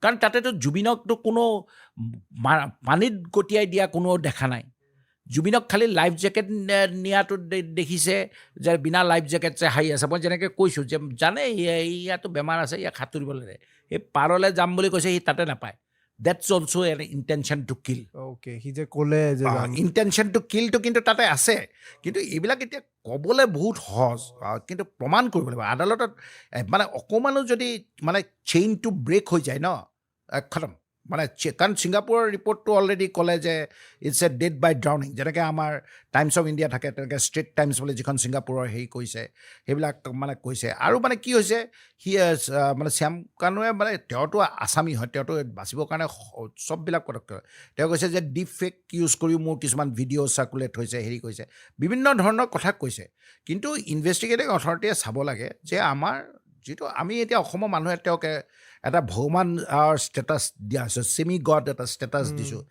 কাৰণ তাতেতো জুবিনকতো কোনো পানীত গতিয়াই দিয়া কোনো দেখা নাই জুবিনক খালি লাইফ জেকেট নিয়াটো দেখিছে যে বিনা লাইফ জেকেট যে হাৰি আছে মই যেনেকৈ কৈছোঁ যে জানে ইয়াতো বেমাৰ আছে ইয়াক সাঁতুৰিবলৈ সেই পাৰলৈ যাম বুলি কৈছে সি তাতে নাপায় that's also' an intention to kill okay সি যে ক'লে যে ইণ্টেনশ্যন টু কিলটো কিন্তু তাতে আছে কিন্তু এইবিলাক এতিয়া ক'বলৈ বহুত সহজ কিন্তু প্ৰমাণ কৰিব লাগিব আদালতত মানে অকণমানো যদি মানে চেইনটো ব্ৰেক হৈ যায় ন খতম মানে কাৰণ ছিংগাপুৰৰ ৰিপৰ্টটো অলৰেডি ক'লে যে ইটছ এ ডেড বাই ড্ৰাউনিং যেনেকৈ আমাৰ টাইমছ অফ ইণ্ডিয়া থাকে তেনেকৈ ষ্ট্ৰেট টাইমছ বুলি যিখন ছিংগাপুৰৰ হেৰি কৈছে সেইবিলাক মানে কৈছে আৰু মানে কি হৈছে সি মানে শ্যাম কানুৱে মানে তেওঁতো আছামী হয় তেওঁতো বাচিবৰ কাৰণে চববিলাক পদক্ষেপ হয় তেওঁ কৈছে যে ডিপ ফেক ইউজ কৰিও মোৰ কিছুমান ভিডিঅ' চাৰ্কুলেট হৈছে হেৰি কৰিছে বিভিন্ন ধৰণৰ কথা কৈছে কিন্তু ইনভেষ্টিগেটিং অথৰিটিয়ে চাব লাগে যে আমাৰ যিটো আমি এতিয়া অসমৰ মানুহে তেওঁক এটা ভগৱান ষ্টেটাছ দিয়া হৈছোঁ ছেমি গড এটা ষ্টেটাছ দিছোঁ